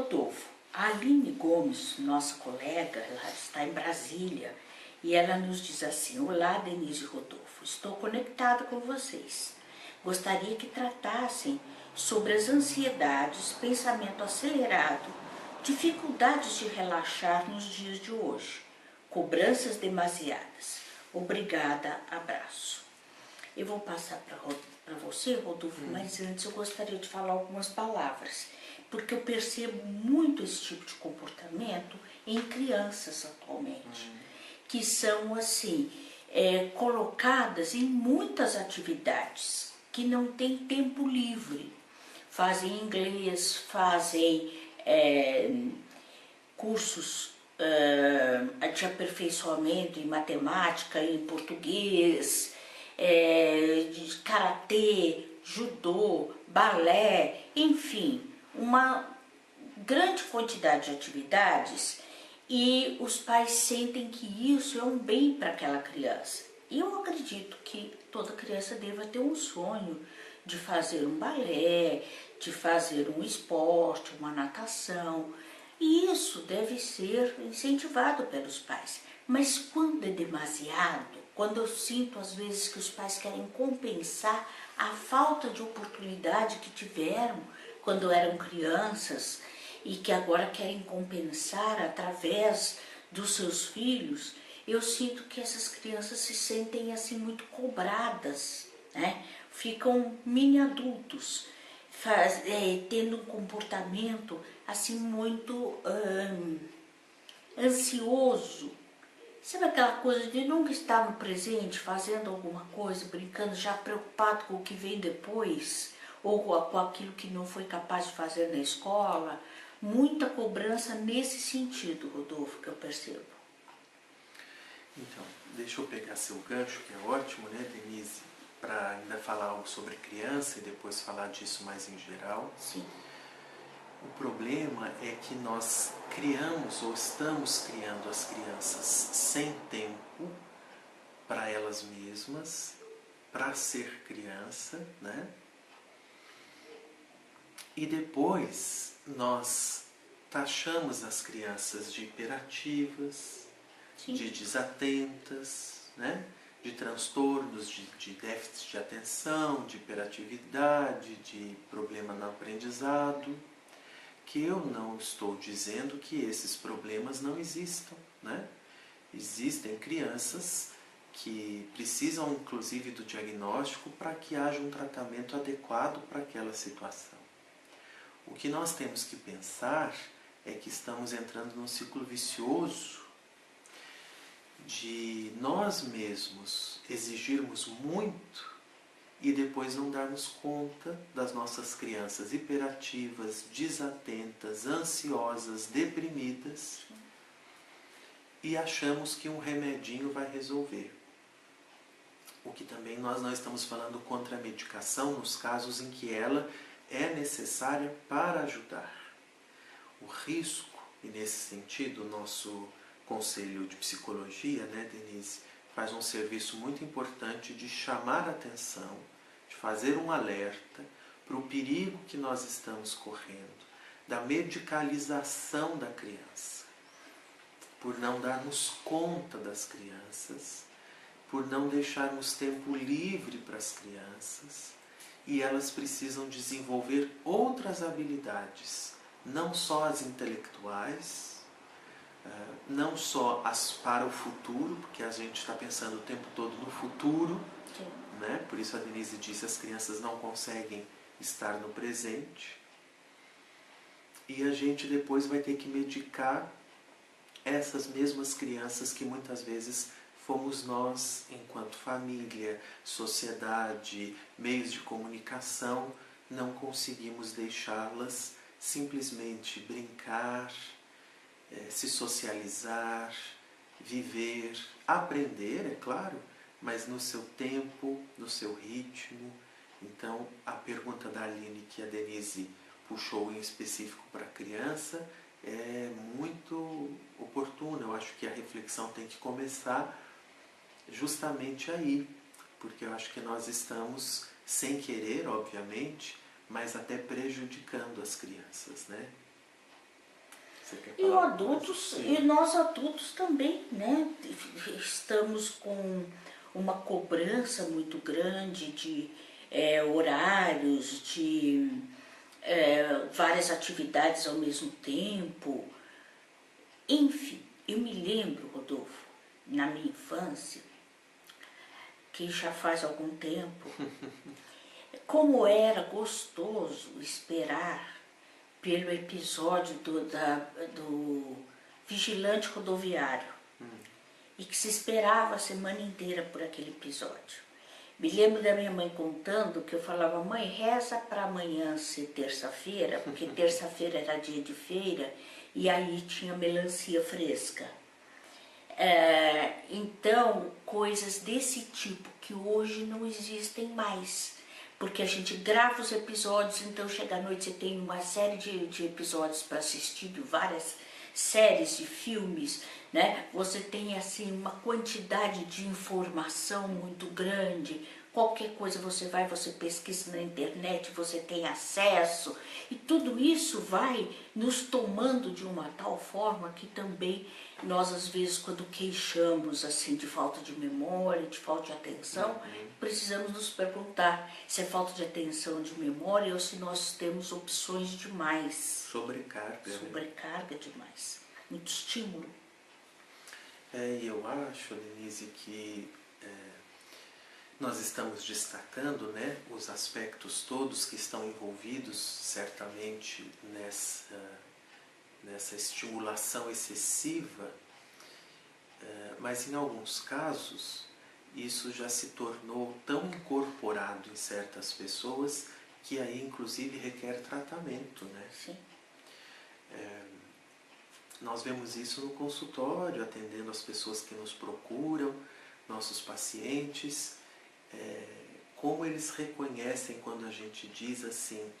Rodolfo, a Aline Gomes, nossa colega, ela está em Brasília, e ela nos diz assim: olá, Denise e Rodolfo, estou conectada com vocês. Gostaria que tratassem sobre as ansiedades, pensamento acelerado, dificuldades de relaxar nos dias de hoje, cobranças demasiadas. Obrigada, abraço. Eu vou passar para você, Rodolfo, mas antes eu gostaria de falar algumas palavras, porque eu percebo muito esse tipo de comportamento em crianças atualmente, que são assim, colocadas em muitas atividades, que não têm tempo livre. Fazem inglês, fazem cursos de aperfeiçoamento em matemática, em português, de karatê, judô, balé, enfim, uma grande quantidade de atividades, e os pais sentem que isso é um bem para aquela criança. E eu acredito que toda criança deva ter um sonho de fazer um balé, de fazer um esporte, uma natação, e isso deve ser incentivado pelos pais. Mas quando é demasiado, quando eu sinto às vezes que os pais querem compensar a falta de oportunidade que tiveram quando eram crianças e que agora querem compensar através dos seus filhos, eu sinto que essas crianças se sentem assim muito cobradas, né? Ficam mini adultos, tendo um comportamento assim muito ansioso. Sabe aquela coisa de nunca estar no presente, fazendo alguma coisa, brincando, já preocupado com o que vem depois, ou com aquilo que não foi capaz de fazer na escola? Muita cobrança nesse sentido, Rodolfo, que eu percebo. Então, deixa eu pegar seu gancho, que é ótimo, né, Denise, para ainda falar algo sobre criança e depois falar disso mais em geral. Sim. O problema é que nós criamos ou estamos criando as crianças sem tempo para elas mesmas, para ser criança, né? E depois nós taxamos as crianças de hiperativas, Sim. de desatentas, né? De transtornos de déficit de atenção, de hiperatividade, de problema no aprendizado, que eu não estou dizendo que esses problemas não existam, né? Existem crianças que precisam inclusive do diagnóstico para que haja um tratamento adequado para aquela situação. O que nós temos que pensar é que estamos entrando num ciclo vicioso de nós mesmos exigirmos muito e depois não darmos conta das nossas crianças hiperativas, desatentas, ansiosas, deprimidas, e achamos que um remedinho vai resolver. O que também nós não estamos falando contra a medicação nos casos em que ela é necessária para ajudar. O risco, e nesse sentido o nosso Conselho de Psicologia, né, Denise, faz um serviço muito importante de chamar a atenção, de fazer um alerta para o perigo que nós estamos correndo, da medicalização da criança, por não darmos conta das crianças, por não deixarmos tempo livre para as crianças, e elas precisam desenvolver outras habilidades, não só as intelectuais, não só as para o futuro, porque a gente está pensando o tempo todo no futuro, né? Por isso a Denise disse que as crianças não conseguem estar no presente, e a gente depois vai ter que medicar essas mesmas crianças que muitas vezes fomos nós, enquanto família, sociedade, meios de comunicação, não conseguimos deixá-las simplesmente brincar, se socializar, viver, aprender, é claro, mas no seu tempo, no seu ritmo. Então, a pergunta da Aline, que a Denise puxou em específico para a criança, é muito oportuna. Eu acho que a reflexão tem que começar justamente aí, porque eu acho que nós estamos, sem querer, obviamente, mas até prejudicando as crianças, né? Você quer E os falar adultos, mais? e nós adultos também, né? Estamos com uma cobrança muito grande de horários, de várias atividades ao mesmo tempo. Enfim, eu me lembro, Rodolfo, na minha infância, que já faz algum tempo, como era gostoso esperar pelo episódio do Vigilante Rodoviário e que se esperava a semana inteira por aquele episódio. Me lembro da minha mãe contando que eu falava: mãe, reza para amanhã ser terça-feira, porque terça-feira era dia de feira e aí tinha melancia fresca. Então, coisas desse tipo que hoje não existem mais. Porque a gente grava os episódios, então chega à noite você tem uma série de episódios para assistir, de várias séries de filmes, né? Você tem assim uma quantidade de informação muito grande. Qualquer coisa você pesquisa na internet, você tem acesso. E tudo isso vai nos tomando de uma tal forma que também nós, às vezes, quando queixamos assim de falta de memória, de falta de atenção, precisamos nos perguntar se é falta de atenção, de memória, ou se nós temos opções demais. Sobrecarga. Sobrecarga demais. Muito estímulo. E eu acho, Denise, que nós estamos destacando, né, os aspectos todos que estão envolvidos certamente nessa estimulação excessiva, mas em alguns casos isso já se tornou tão incorporado em certas pessoas que aí inclusive requer tratamento, né? Sim. Nós vemos isso no consultório, atendendo as pessoas que nos procuram, nossos pacientes, como eles reconhecem quando a gente diz assim,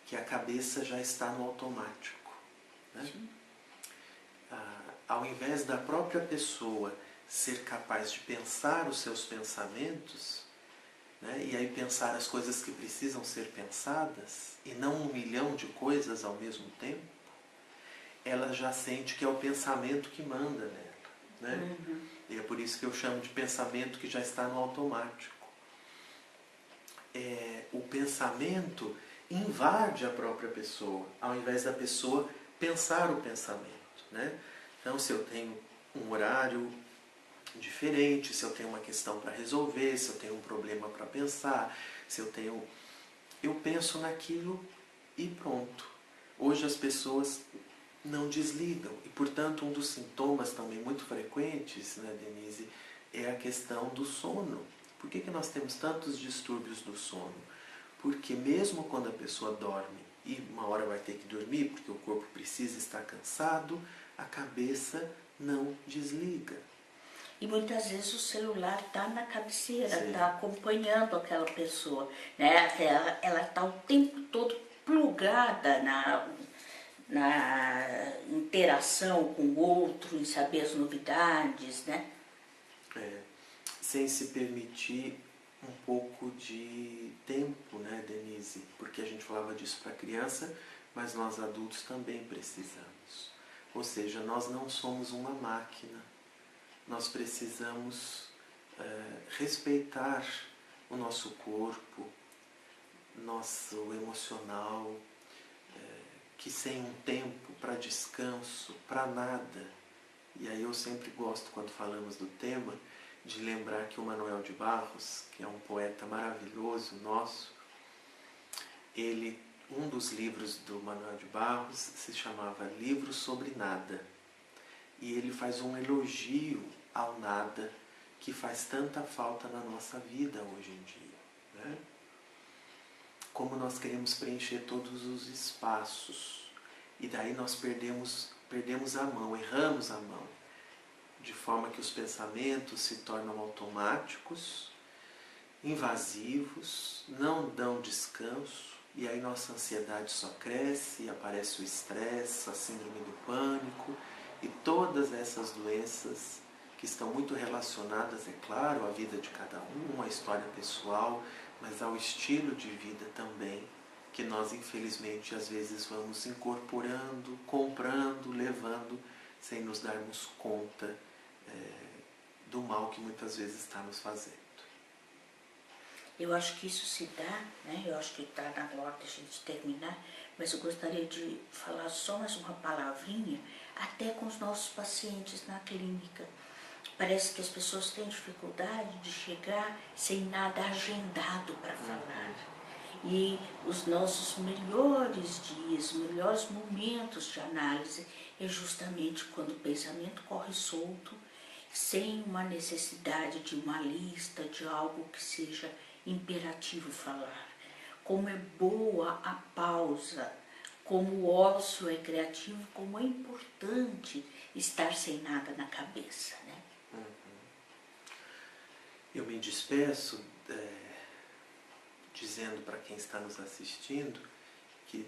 que a cabeça já está no automático, né? Ao invés da própria pessoa ser capaz de pensar os seus pensamentos, né, e aí pensar as coisas que precisam ser pensadas, e não 1 milhão de coisas ao mesmo tempo, ela já sente que é o pensamento que manda nela, né? E é por isso que eu chamo de pensamento que já está no automático. O pensamento invade a própria pessoa, ao invés da pessoa pensar o pensamento, né? Então, se eu tenho um horário diferente, se eu tenho uma questão para resolver, se eu tenho um problema para pensar, eu penso naquilo e pronto. Hoje as pessoas não desligam e, portanto, um dos sintomas também muito frequentes, né, Denise, é a questão do sono. Por que nós temos tantos distúrbios do sono? Porque mesmo quando a pessoa dorme e uma hora vai ter que dormir, porque o corpo precisa estar cansado, a cabeça não desliga. E muitas vezes o celular está na cabeceira, Sim. está acompanhando aquela pessoa, né? Ela está o tempo todo plugada na interação com o outro, em saber as novidades, né? Sem se permitir um pouco de tempo, né, Denise? Porque a gente falava disso para criança, mas nós adultos também precisamos. Ou seja, nós não somos uma máquina. Nós precisamos respeitar o nosso corpo, nosso emocional, que sem um tempo para descanso, para nada. E aí eu sempre gosto, quando falamos do tema, de lembrar que o Manuel de Barros, que é um poeta maravilhoso nosso, um dos livros do Manuel de Barros se chamava Livro sobre Nada. E ele faz um elogio ao nada que faz tanta falta na nossa vida hoje em dia, né? Como nós queremos preencher todos os espaços e daí nós perdemos a mão, erramos a mão, de forma que os pensamentos se tornam automáticos, invasivos, não dão descanso, e aí nossa ansiedade só cresce, e aparece o estresse, a síndrome do pânico, e todas essas doenças que estão muito relacionadas, é claro, à vida de cada um, à história pessoal, mas ao estilo de vida também que nós infelizmente às vezes vamos incorporando, comprando, levando, sem nos darmos conta do mal que muitas vezes está nos fazendo. Eu acho que isso se dá, né? Eu acho que está na hora de a gente terminar, mas eu gostaria de falar só mais uma palavrinha, até com os nossos pacientes na clínica. Parece que as pessoas têm dificuldade de chegar sem nada agendado para falar. E os nossos melhores dias, melhores momentos de análise é justamente quando o pensamento corre solto, sem uma necessidade de uma lista, de algo que seja imperativo falar. Como é boa a pausa, como o ócio é criativo, como é importante estar sem nada na cabeça, né? Eu me despeço dizendo para quem está nos assistindo que,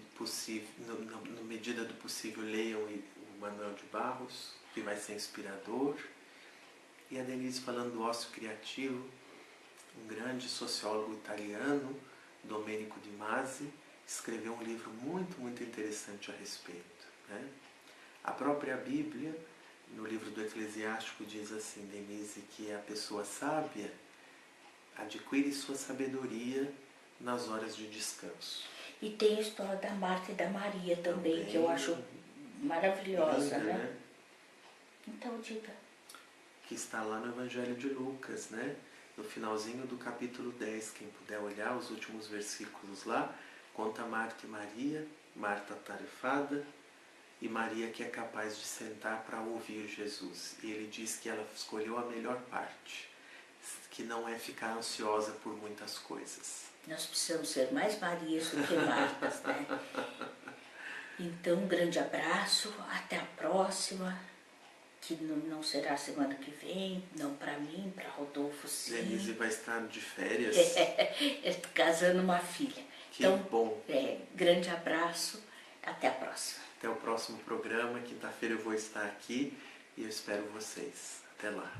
na medida do possível, leiam o Manuel de Barros, que vai ser inspirador. E a Denise falando do ócio criativo, um grande sociólogo italiano, Domenico Di Masi, escreveu um livro muito, muito interessante a respeito, né? A própria Bíblia, no livro do Eclesiástico, diz assim, Denise, que a pessoa sábia adquire sua sabedoria nas horas de descanso. E tem a história da Marta e da Maria também, que eu acho maravilhosa, linda, né? Então diga. Que está lá no Evangelho de Lucas, né? No finalzinho do capítulo 10, quem puder olhar os últimos versículos lá, conta Marta e Maria, Marta atarefada e Maria que é capaz de sentar para ouvir Jesus. E ele diz que ela escolheu a melhor parte, que não é ficar ansiosa por muitas coisas. Nós precisamos ser mais Marias do que Martas, né? Então, um grande abraço, até a próxima, que não será semana que vem, não para mim, para Rodolfo sim. Denise vai estar de férias. Casando uma filha. Que então, bom. Grande abraço, até a próxima. Até o próximo programa, quinta-feira eu vou estar aqui e eu espero vocês. Até lá.